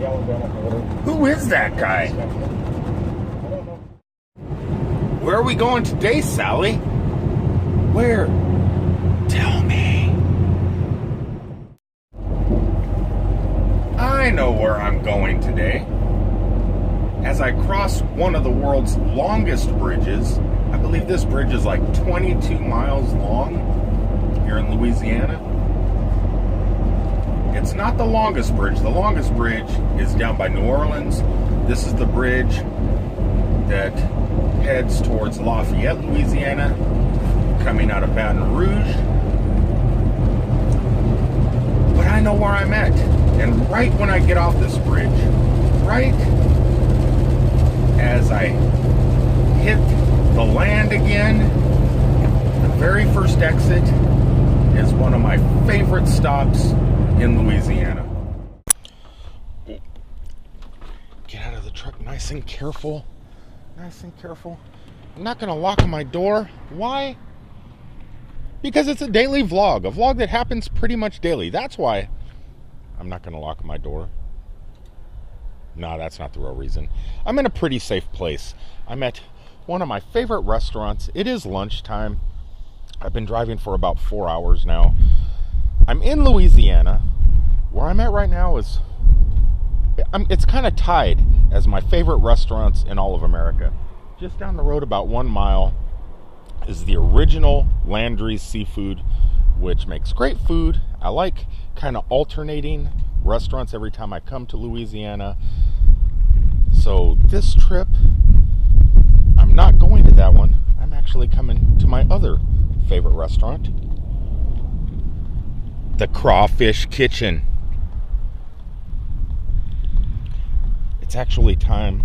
Who is that guy? Where are we going today, Sally? Where? Tell me. I know where I'm going today. As I cross one of the world's longest bridges, I believe this bridge is like 22 miles long here in Louisiana. It's not the longest bridge. The longest bridge is down by New Orleans. This is the bridge that heads towards Lafayette, Louisiana, coming out of Baton Rouge. But I know where I'm at. And right when I get off this bridge, right as I hit the land again, the very first exit is one of my favorite stops in Louisiana. Get out of the truck nice and careful. Nice and careful. I'm not going to lock my door. Why? Because it's a daily vlog. A vlog that happens pretty much daily. That's why I'm not going to lock my door. No, that's not the real reason. I'm in a pretty safe place. I'm at one of my favorite restaurants. It is lunchtime. I've been driving for about 4 hours now. I'm in Louisiana. Where I'm at right now is... it's kind of tied as my favorite restaurants in all of America. Just down the road about 1 mile is the original Landry's Seafood, which makes great food. I like kind of alternating restaurants every time I come to Louisiana. So this trip, I'm not going to that one. I'm actually coming to my other favorite restaurant, the Crawfish Kitchen. It's actually time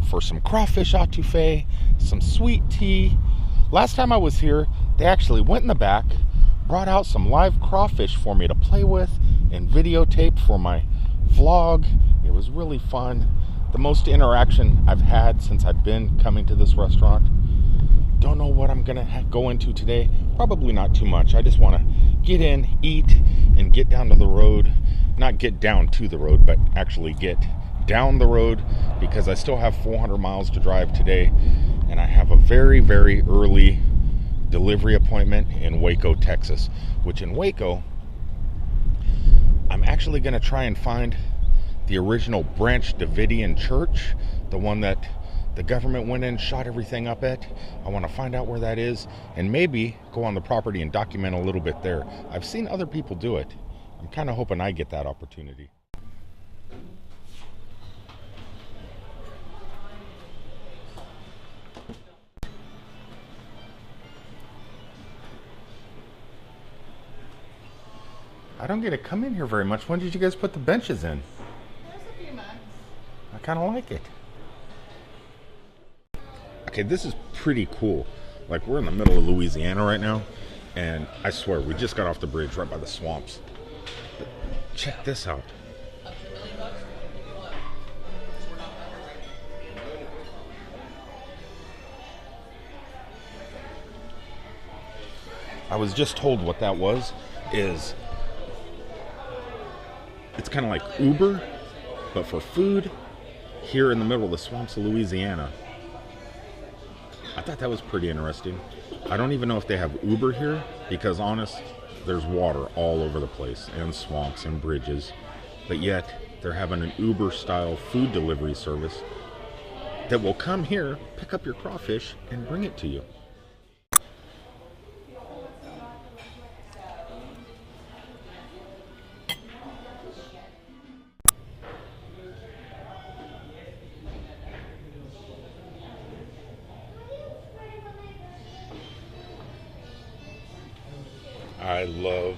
for some crawfish etouffee, some sweet tea. Last time I was here, they actually went in the back, brought out some live crawfish for me to play with and videotape for my vlog. It was really fun. The most interaction I've had since I've been coming to this restaurant. Don't know what I'm gonna go into today. Probably not too much. I just want to get in, eat, and get down to the road. Not get down to the road, but actually get down the road, because I still have 400 miles to drive today, and I have a very, very early delivery appointment in Waco, Texas, which in Waco, I'm actually going to try and find the original Branch Davidian church, the one that the government went in and shot everything up at. I want to find out where that is and maybe go on the property and document a little bit there. I've seen other people do it. I'm kind of hoping I get that opportunity. I don't get to come in here very much. When did you guys put the benches in? There's a few months. I kind of like it. Okay, this is pretty cool. Like, we're in the middle of Louisiana right now, and I swear, we just got off the bridge right by the swamps. But check this out. I was just told what that was, is it's kind of like Uber, but for food, here in the middle of the swamps of Louisiana. I thought that was pretty interesting. I don't even know if they have Uber here, because honest, there's water all over the place, and swamps and bridges, but yet they're having an Uber-style food delivery service that will come here, pick up your crawfish, and bring it to you. I love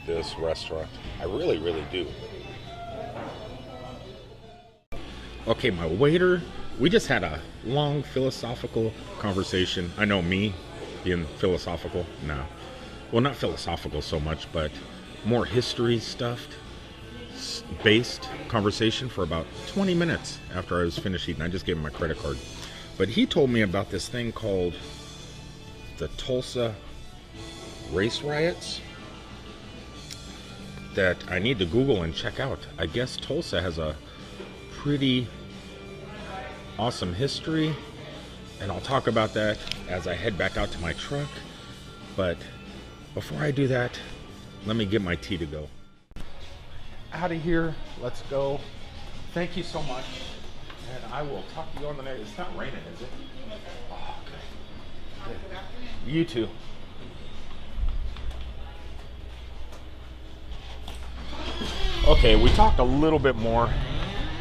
this restaurant. I really, really do. Okay, my waiter, we just had a long philosophical conversation. I know me being philosophical. No. Well, not philosophical so much, but more history stuffed based conversation for about 20 minutes after I was finished eating. I just gave him my credit card. But he told me about this thing called the Tulsa race riots that I need to Google and check out. I guess Tulsa has a pretty awesome history, and I'll talk about that as I head back out to my truck. But before I do that, let me get my tea to go. Out of here, let's go. Thank you so much, and I will talk to you on the next. It's not raining, is it? Oh, okay. Good. You too. Okay, we talked a little bit more.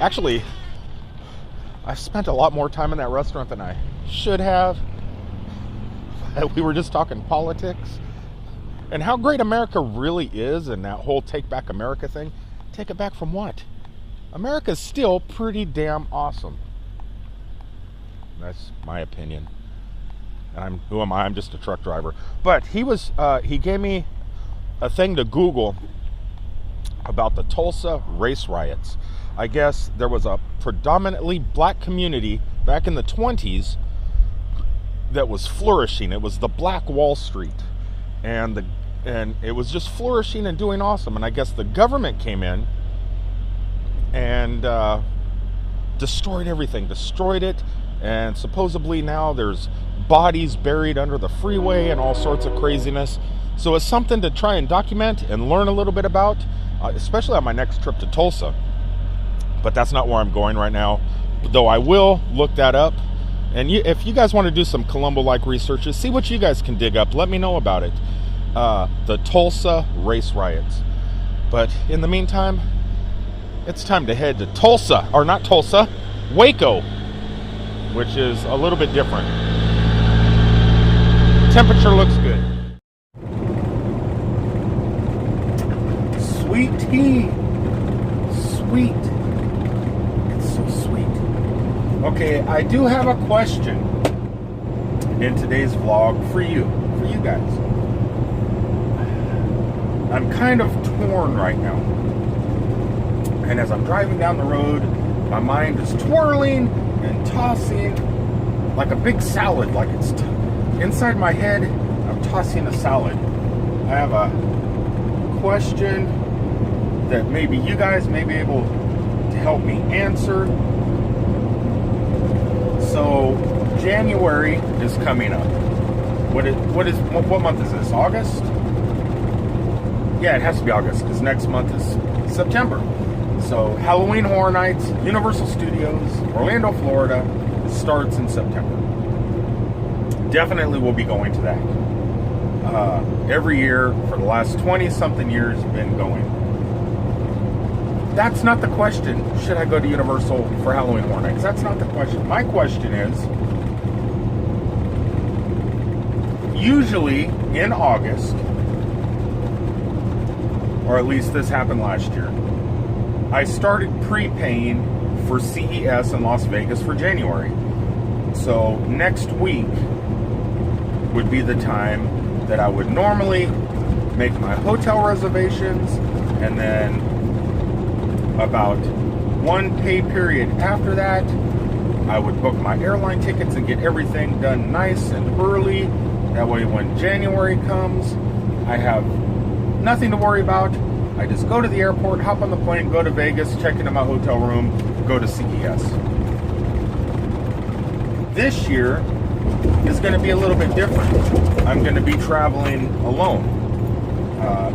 Actually, I've spent a lot more time in that restaurant than I should have. We were just talking politics and how great America really is, and that whole Take Back America thing. Take it back from what? America's still pretty damn awesome. That's my opinion. And who am I? I'm just a truck driver. But he gave me a thing to Google about the Tulsa race riots. I guess there was a predominantly black community back in the 20s that was flourishing. It was the Black Wall Street, and it was just flourishing and doing awesome. And I guess the government came in and destroyed everything, destroyed it, and supposedly now there's bodies buried under the freeway and all sorts of craziness. So it's something to try and document and learn a little bit about, especially on my next trip to Tulsa. But that's not where I'm going right now, though I will look that up. And if you guys want to do some Columbo-like researches, see what you guys can dig up. Let me know about it. The Tulsa race riots. But in the meantime, it's time to head to Tulsa, or not Tulsa, Waco, which is a little bit different. Temperature looks good. Sweet tea. Sweet. It's so sweet. Okay, I do have a question in today's vlog for you guys. I'm kind of torn right now. And as I'm driving down the road, my mind is twirling and tossing like a big salad. Like it's inside my head, I'm tossing a salad. I have a question that maybe you guys may be able to help me answer. So January is coming up. What month is this? August? Yeah, it has to be August because next month is September. So Halloween Horror Nights, Universal Studios, Orlando, Florida, starts in September. Definitely will be going to that. Every year for the last 20-something years, been going. That's not the question. Should I go to Universal for Halloween Horror Nights? That's not the question. My question is, usually in August, or at least this happened last year, I started prepaying for CES in Las Vegas for January. So next week would be the time that I would normally make my hotel reservations, and then about one pay period after that, I would book my airline tickets and get everything done nice and early. That way when January comes, I have nothing to worry about. I just go to the airport, hop on the plane, go to Vegas, check into my hotel room, go to CES. This year is going to be a little bit different. I'm going to be traveling alone.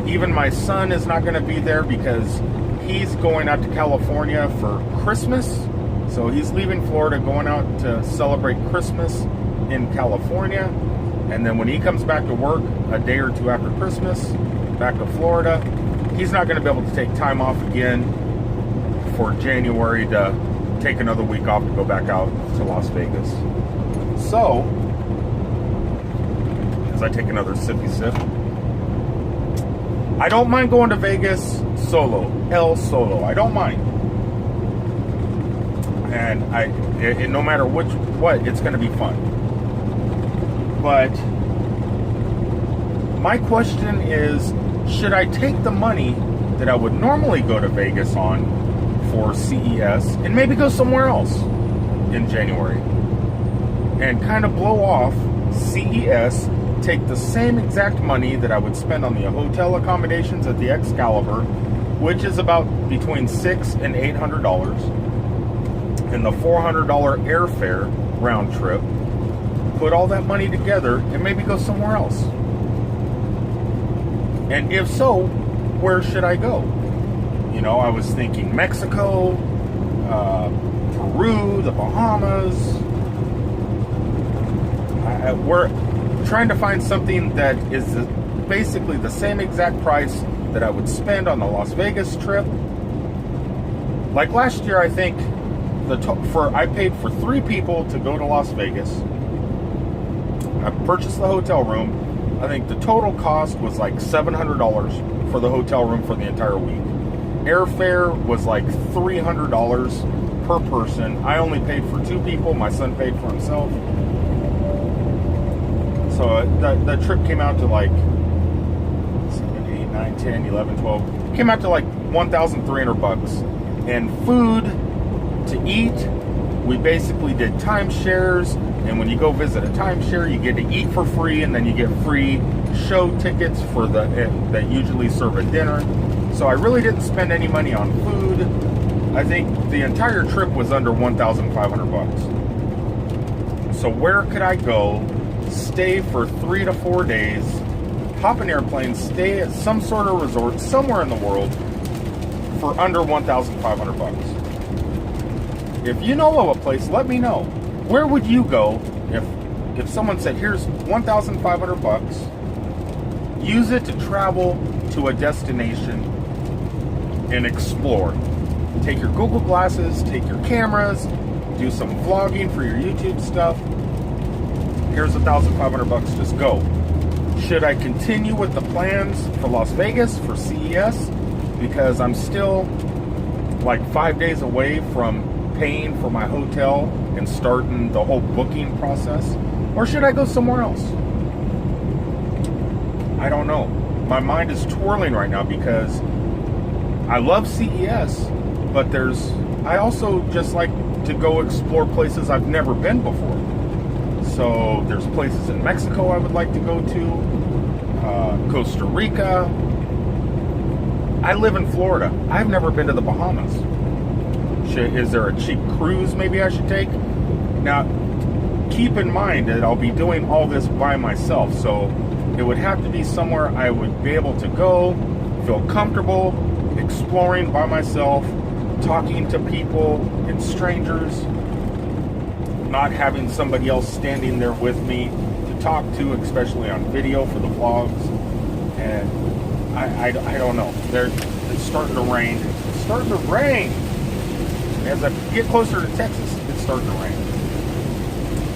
Even my son is not going to be there because he's going out to California for Christmas. So he's leaving Florida, going out to celebrate Christmas in California. And then when he comes back to work a day or two after Christmas, back to Florida, he's not going to be able to take time off again for January to take another week off to go back out to Las Vegas. So, as I take another sippy sip, I don't mind going to Vegas solo, El Solo. I don't mind. And no matter what, it's going to be fun. But my question is, should I take the money that I would normally go to Vegas on for CES and maybe go somewhere else in January and kind of blow off CES, take the same exact money that I would spend on the hotel accommodations at the Excalibur, which is about between $600 and $800, and the $400 airfare round trip, put all that money together, and maybe go somewhere else? And if so, where should I go? You know, I was thinking Mexico, Peru, the Bahamas. We're trying to find something that is basically the same exact price that I would spend on the Las Vegas trip. Like last year, I think I paid for 3 people to go to Las Vegas. I purchased the hotel room. I think the total cost was like $700 for the hotel room for the entire week. Airfare was like $300 per person. I only paid for 2 people. My son paid for himself. So that trip came out to like 7, 8, 9, 10, 11, 12. Came out to like $1,300. And food to eat, we basically did timeshares. And when you go visit a timeshare, you get to eat for free, and then you get free show tickets for that usually serve a dinner. So I really didn't spend any money on food. I think the entire trip was under $1,500. So where could I go, stay for 3 to 4 days, hop an airplane, stay at some sort of resort somewhere in the world for under $1,500? If you know of a place, let me know. Where would you go if someone said, here's $1,500, use it to travel to a destination and explore? Take your Google glasses, take your cameras, do some vlogging for your YouTube stuff. Here's $1,500, just go. Should I continue with the plans for Las Vegas for CES? Because I'm still like 5 days away from paying for my hotel and starting the whole booking process? Or should I go somewhere else? I don't know. My mind is twirling right now because I love CES, but I also just like to go explore places I've never been before. So there's places in Mexico I would like to go to, Costa Rica. I live in Florida. I've never been to the Bahamas. Is there a cheap cruise maybe I should take? Now, keep in mind that I'll be doing all this by myself, so it would have to be somewhere I would be able to go, feel comfortable, exploring by myself, talking to people and strangers, not having somebody else standing there with me to talk to, especially on video for the vlogs. And I don't know. It's starting to rain. It's starting to rain. As I get closer to Texas, it's starting to rain.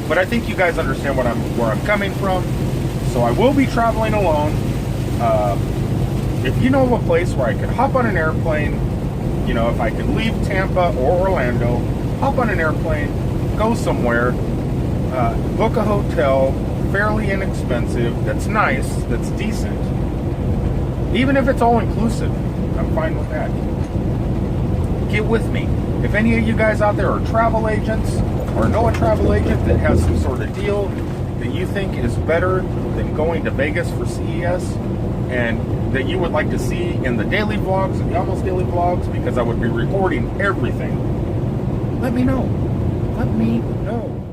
But I think you guys understand where I'm coming from. So I will be traveling alone. If you know of a place where I can hop on an airplane, you know, if I can leave Tampa or Orlando, hop on an airplane, go somewhere, book a hotel, fairly inexpensive, that's nice, that's decent. Even if it's all inclusive, I'm fine with that. Get with me. If any of you guys out there are travel agents or know a travel agent that has some sort of deal that you think is better than going to Vegas for CES and that you would like to see in the daily vlogs and the almost daily vlogs, because I would be recording everything, let me know. Let me know.